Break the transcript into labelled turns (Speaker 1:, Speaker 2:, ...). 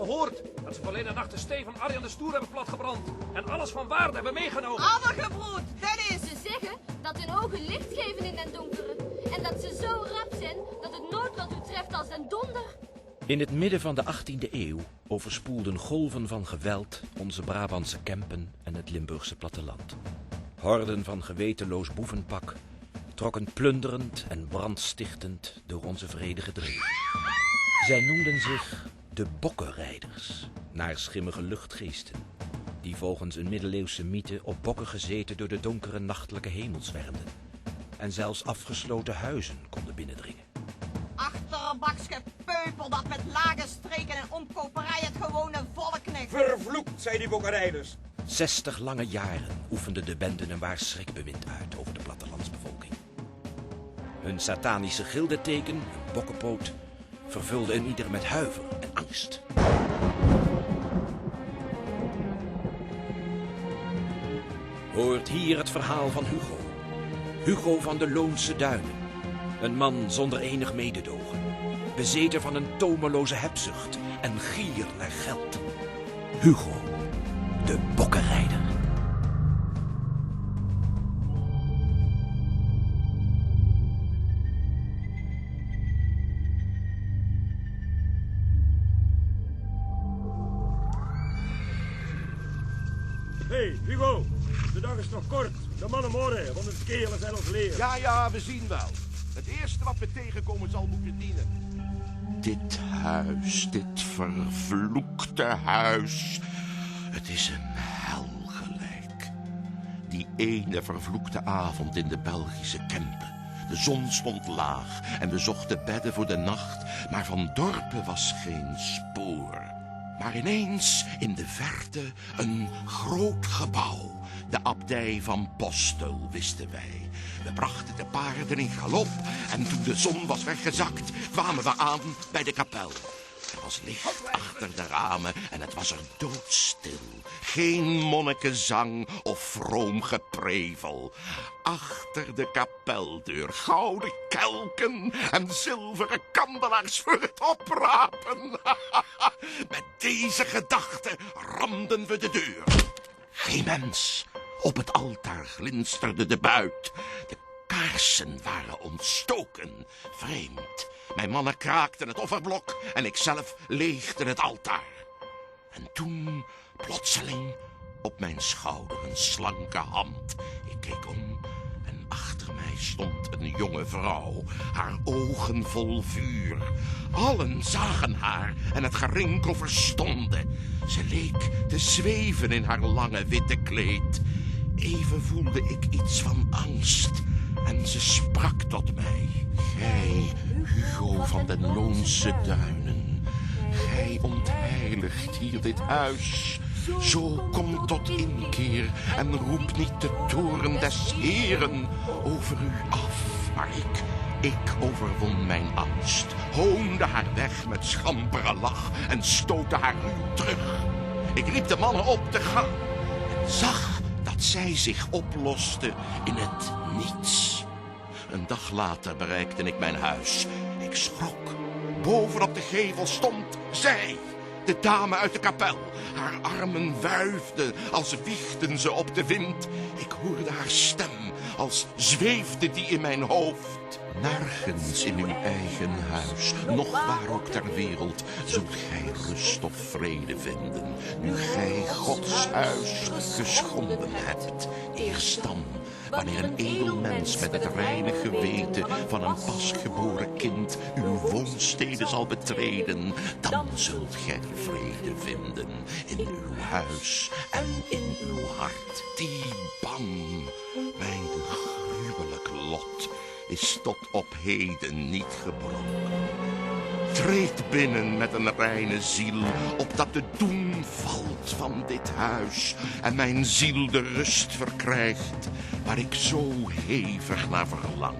Speaker 1: gehoord dat ze verleden nacht de stee van Arjan de Stoer hebben platgebrand. En alles van waarde hebben meegenomen.
Speaker 2: Addergebroed, dat is...
Speaker 3: Ze zeggen dat hun ogen licht geven in den donkere. En dat ze zo rap zijn dat het nooit wat u treft als den donder.
Speaker 4: In het midden van de 18e eeuw overspoelden golven van geweld onze Brabantse kempen en het Limburgse platteland. Horden van gewetenloos boevenpak trokken plunderend en brandstichtend door onze vredige dreef. Zij noemden zich de bokkenrijders, naar schimmige luchtgeesten, die volgens een middeleeuwse mythe op bokken gezeten door de donkere nachtelijke hemel zwermden en zelfs afgesloten huizen konden binnendringen.
Speaker 2: Achterbakske peupel dat met lage streken en omkoperij het gewone volk knecht.
Speaker 1: Vervloekt, zei die bokkenrijders.
Speaker 4: 60 lange jaren oefende de bende een waar schrikbewind uit over de plattelandsbevolking. Hun satanische gildeteken, hun bokkenpoot, vervulde een ieder met huiver en angst. Hoort hier het verhaal van Hugo. Hugo van de Loonse Duinen. Een man zonder enig mededogen. Bezeten van een tomeloze hebzucht en gier naar geld. Hugo, de bokkenrijder.
Speaker 5: Hey, Hugo, de dag is nog kort. De mannen morgen, want het kerelen zijn ons leer.
Speaker 6: Ja, we zien wel. Het eerste wat we tegenkomen zal moeten dienen. Dit huis, dit vervloekte huis. Het is een hel gelijk. Die ene vervloekte avond in de Belgische Kempen. De zon stond laag en we zochten bedden voor de nacht, maar van dorpen was geen spoor. Maar ineens in de verte een groot gebouw. De abdij van Postel, wisten wij. We brachten de paarden in galop en toen de zon was weggezakt, kwamen we aan bij de kapel. Er was licht achter de ramen en het was er doodstil. Geen monnikenzang of vroom geprevel. Achter de kapeldeur gouden kelken en zilveren kandelaars voor het oprapen. Met deze gedachte ramden we de deur. Geen mens. Op het altaar glinsterde de buit. De kaarsen waren ontstoken. Vreemd. Mijn mannen kraakten het offerblok en ikzelf leegde het altaar. En toen, plotseling, op mijn schouder een slanke hand. Ik keek om en achter mij stond een jonge vrouw, haar ogen vol vuur. Allen zagen haar en het gerinkel verstonden. Ze leek te zweven in haar lange witte kleed. Even voelde ik iets van angst en ze sprak tot mij. Gij, Hugo van den Loonse Duinen, gij ontheiligt hier dit huis. Zo kom tot inkeer en roep niet de toorn des Heeren over u af. Maar ik overwon mijn angst, hoonde haar weg met schampere lach en stootte haar ruw terug. Ik riep de mannen op te gaan en zag dat zij zich oploste in het niets. Een dag later bereikte ik mijn huis. Ik schrok. Bovenop de gevel stond zij, de dame uit de kapel. Haar armen wuifden als wiegden ze op de wind. Ik hoorde haar stem als zweefde die in mijn hoofd. Nergens in uw eigen huis, nog waar ook ter wereld, zult gij rust of vrede vinden, nu gij Gods huis geschonden hebt. Eerst dan, wanneer een edel mens met het reine geweten van een pasgeboren kind uw woonstede zal betreden, dan zult gij vrede vinden in uw huis en in uw hart. Die bang, mijn gruwelijk lot, is tot op heden niet gebroken. Treed binnen met een reine ziel, opdat de doem valt van dit huis en mijn ziel de rust verkrijgt, waar ik zo hevig naar verlang.